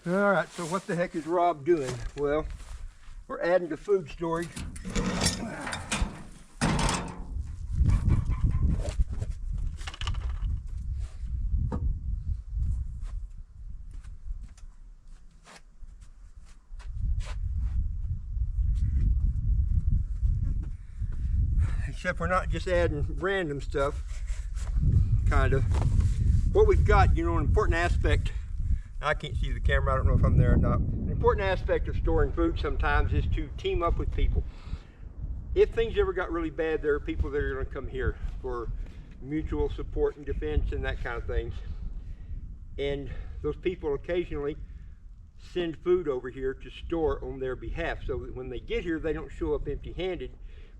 All right, so what the heck is Rob doing? Well, we're adding to food storage. Except we're not just adding random stuff, kind of. What we've got, you know, an important aspect, I can't see the camera, I don't know if I'm there or not. An important aspect of storing food sometimes is to team up with people. If things ever got really bad, there are people that are going to come here for mutual support and defense and that kind of thing. And those people occasionally send food over here to store on their behalf, so that when they get here, they don't show up empty-handed.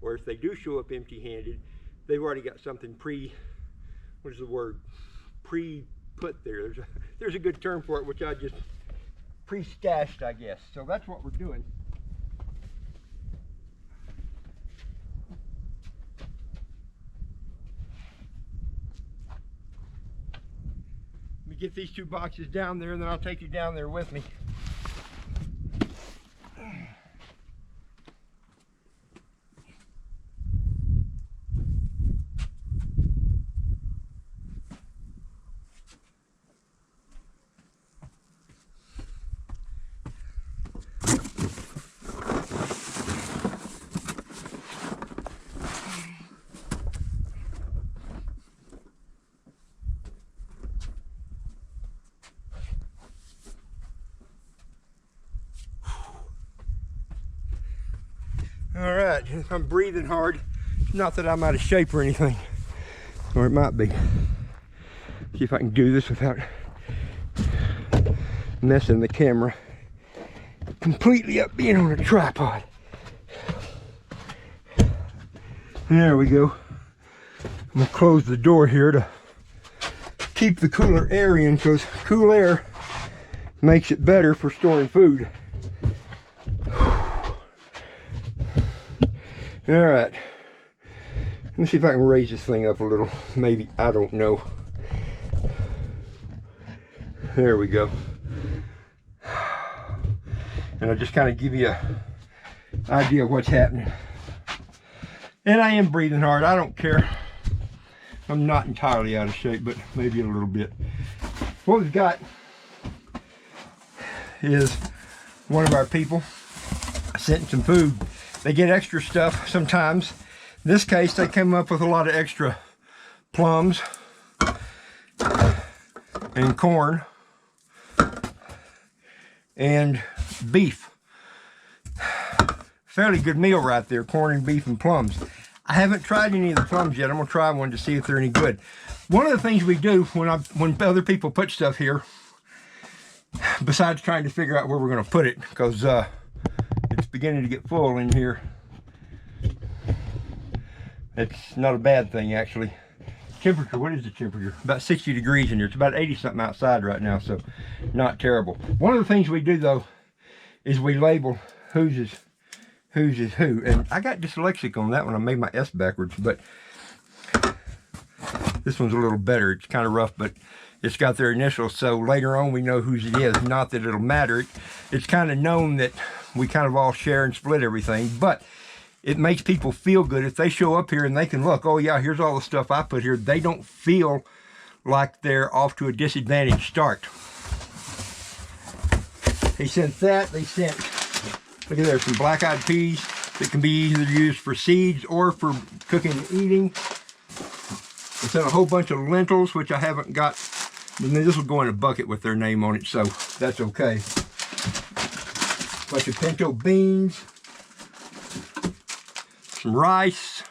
Or if they do show up empty-handed, they've already got something what is the word? Pre-put there. There's a good term for it, which I just pre-stashed, I guess. So that's what we're doing. Let me get these two boxes down there, and then I'll take you down there with me. All right, I'm breathing hard. Not that I'm out of shape or anything, or it might be. See if I can do this without messing the camera completely up being on a tripod. There we go. I'm gonna close the door here to keep the cooler air in, because cool air makes it better for storing food. All right, let me see if I can raise this thing up a little. Maybe, I don't know. There we go. And I'll just kind of give you an idea of what's happening. And I am breathing hard, I don't care. I'm not entirely out of shape, but maybe a little bit. What we've got is one of our people sent some food. They get extra stuff sometimes. In this case, they came up with a lot of extra plums and corn and beef. Fairly good meal right there, corn and beef and plums. I haven't tried any of the plums yet. I'm gonna try one to see if they're any good. One of the things we do when other people put stuff here, besides trying to figure out where we're gonna put it, because it's beginning to get full in here. It's not a bad thing, actually. Temperature, what is the temperature? About 60 degrees in here. It's about 80 something outside right now, so not terrible. One of the things we do though is we label whose is who. And I got dyslexic on that one. I made my S backwards, but this one's a little better. It's kind of rough, but it's got their initials, so later on we know whose it is. Not that it'll matter. It's kind of known that we kind of all share and split everything, but it makes people feel good if they show up here and they can look, oh yeah, here's all the stuff I put here. They don't feel like they're off to a disadvantaged start. They sent that. They sent, look at there, some black-eyed peas that can be either used for seeds or for cooking and eating. They sent a whole bunch of lentils, which I haven't got. And then this will go in a bucket with their name on it, so that's okay. Bunch of pinto beans, some rice.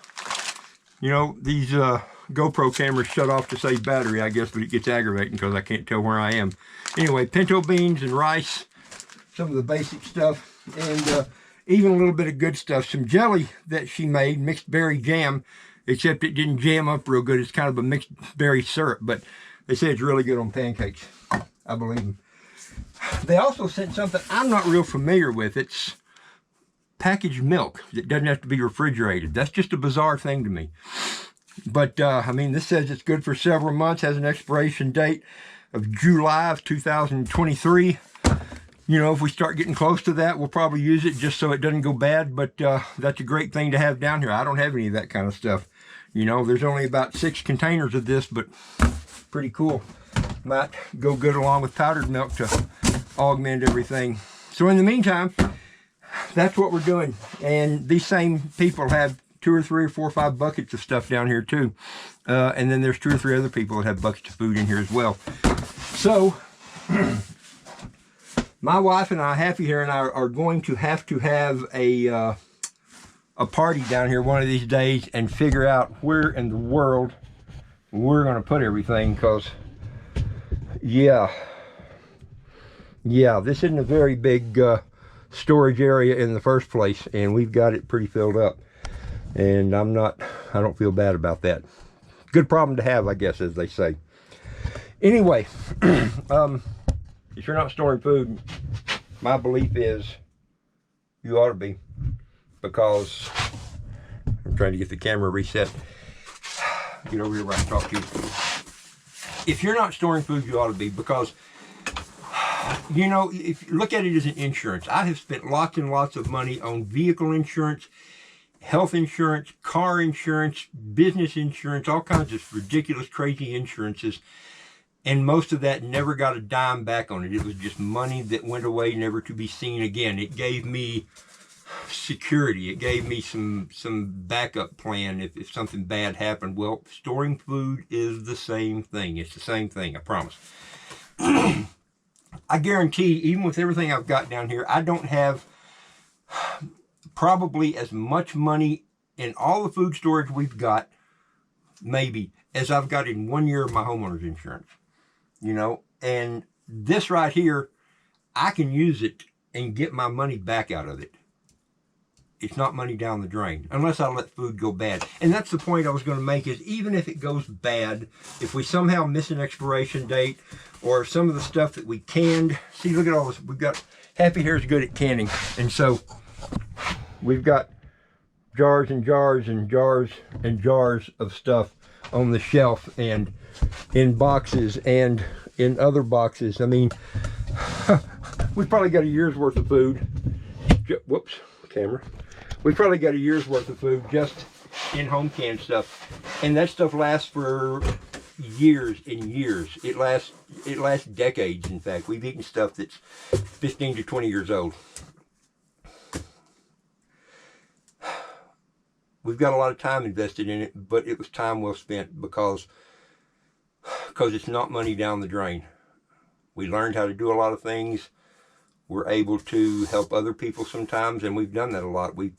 You know, these GoPro cameras shut off to save battery, I guess, but it gets aggravating because I can't tell where I am. Anyway, pinto beans and rice, some of the basic stuff, and even a little bit of good stuff. Some jelly that she made, mixed berry jam, except it didn't jam up real good. It's kind of a mixed berry syrup, but they say it's really good on pancakes. I believe them. They also sent something I'm not real familiar with. It's packaged milk. It doesn't have to be refrigerated. That's just a bizarre thing to me. But, I mean, this says it's good for several months, has an expiration date of July of 2023. You know, if we start getting close to that, we'll probably use it just so it doesn't go bad. But that's a great thing to have down here. I don't have any of that kind of stuff. You know, there's only about 6 containers of this, but pretty cool. Might go good along with powdered milk to augment everything. So in the meantime, that's what we're doing. And these same people have 2 or 3 or 4 or 5 buckets of stuff down here too. And then there's 2 or 3 other people that have buckets of food in here as well. So my wife and I, Happy here and I, are going to have a party down here one of these days and figure out where in the world we're going to put everything, because yeah, this isn't a very big storage area in the first place, and we've got it pretty filled up, and I don't feel bad about that. Good problem to have, I guess, as they say. Anyway, if you're not storing food, my belief is you ought to be, because I'm trying to get the camera reset. Get over here where I can talk to you. If you're not storing food, you ought to be, because, you know, if you look at it as an insurance, I have spent lots and lots of money on vehicle insurance, health insurance, car insurance, business insurance, all kinds of ridiculous, crazy insurances. And most of that never got a dime back on it. It was just money that went away, never to be seen again. It gave me security. It gave me some backup plan if something bad happened. Well, storing food is the same thing. It's the same thing, I promise. I guarantee, even with everything I've got down here, I don't have probably as much money in all the food storage we've got, maybe, as I've got in 1 year of my homeowner's insurance. You know, and this right here, I can use it and get my money back out of it. It's not money down the drain, unless I let food go bad. And that's the point I was going to make, is even if it goes bad, if we somehow miss an expiration date, or some of the stuff that we canned, see, look at all this. We've got, Happy here is good at canning. And so we've got jars and jars and jars and jars of stuff on the shelf, and in boxes and in other boxes. I mean, we've probably got a year's worth of food. Whoops, camera. We've probably got a year's worth of food just in home canned stuff, and that stuff lasts for years and years. It lasts decades. In fact, we've eaten stuff that's 15 to 20 years old. We've got a lot of time invested in it, but it was time well spent, because it's not money down the drain. We learned how to do a lot of things. We're able to help other people sometimes, and we've done that a lot. We've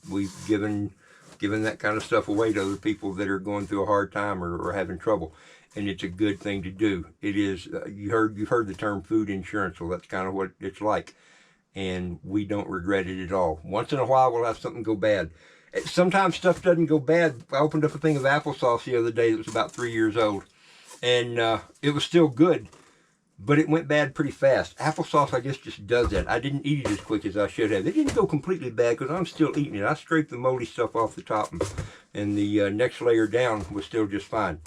given that kind of stuff away to other people that are going through a hard time or having trouble, and it's a good thing to do. It is. You've heard the term food insurance. Well, that's kind of what it's like, and we don't regret it at all. Once in a while, we'll have something go bad. Sometimes stuff doesn't go bad. I opened up a thing of applesauce the other day that was about 3 years old, and it was still good, but it went bad pretty fast. Applesauce, I guess, just does that. I didn't eat it as quick as I should have. It didn't go completely bad, because I'm still eating it. I scraped the moldy stuff off the top, and the next layer down was still just fine.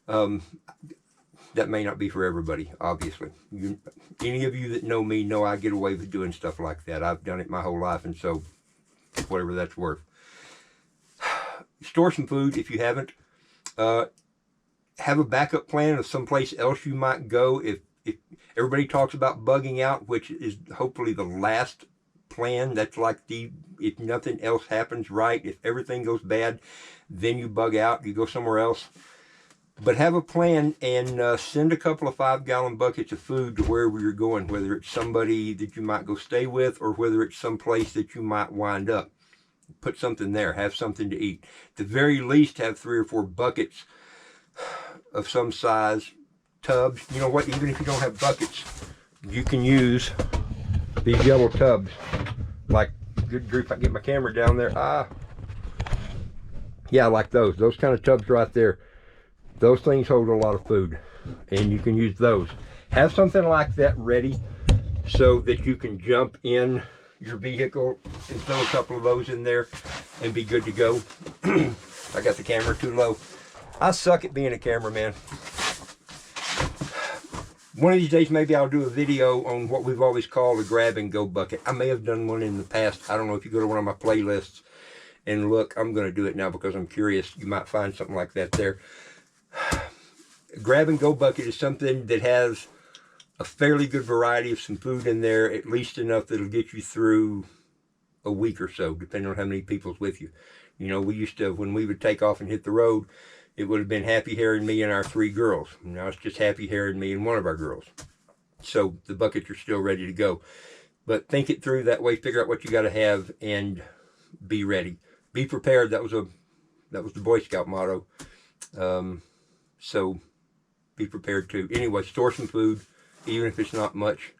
That may not be for everybody, obviously. Any of you that know me know I get away with doing stuff like that. I've done it my whole life, and so whatever that's worth. Store some food if you haven't. Have a backup plan of someplace else you might go. If everybody talks about bugging out, which is hopefully the last plan. That's like if nothing else happens right, if everything goes bad, then you bug out, you go somewhere else. But have a plan, and send a couple of 5-gallon buckets of food to wherever you're going, whether it's somebody that you might go stay with, or whether it's someplace that you might wind up. Put something there. Have something to eat. At the very least, have 3 or 4 buckets of some size. Tubs. You know what? Even if you don't have buckets, you can use these yellow tubs. Like, good grief, I can get my camera down there. Yeah, like those. Those kind of tubs right there. Those things hold a lot of food, and you can use those. Have something like that ready so that you can jump in your vehicle and throw a couple of those in there and be good to go. I got the camera too low. I suck at being a cameraman. One of these days, maybe I'll do a video on what we've always called a grab and go bucket. I may have done one in the past. I don't know. If you go to one of my playlists and look, I'm going to do it now because I'm curious. You might find something like that there. A grab and go bucket is something that has a fairly good variety of some food in there, at least enough that'll get you through a week or so, depending on how many people's with you. You know, we used to, when we would take off and hit the road, it would have been Happy Hair and me and our 3 girls. Now it's just Happy Hair and me and one of our girls. So the buckets are still ready to go. But think it through that way, figure out what you got to have, and be ready. Be prepared. That was the Boy Scout motto. So be prepared too. Anyway, store some food, even if it's not much.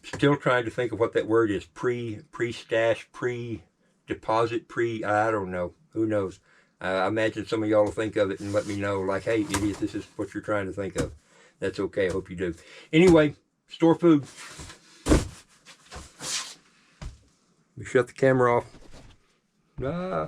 Still trying to think of what that word is. Pre-stash, pre-deposit, I don't know. Who knows? I imagine some of y'all will think of it and let me know, like, hey, idiot, this is what you're trying to think of. That's okay. I hope you do. Anyway, store food. We shut the camera off. Bye.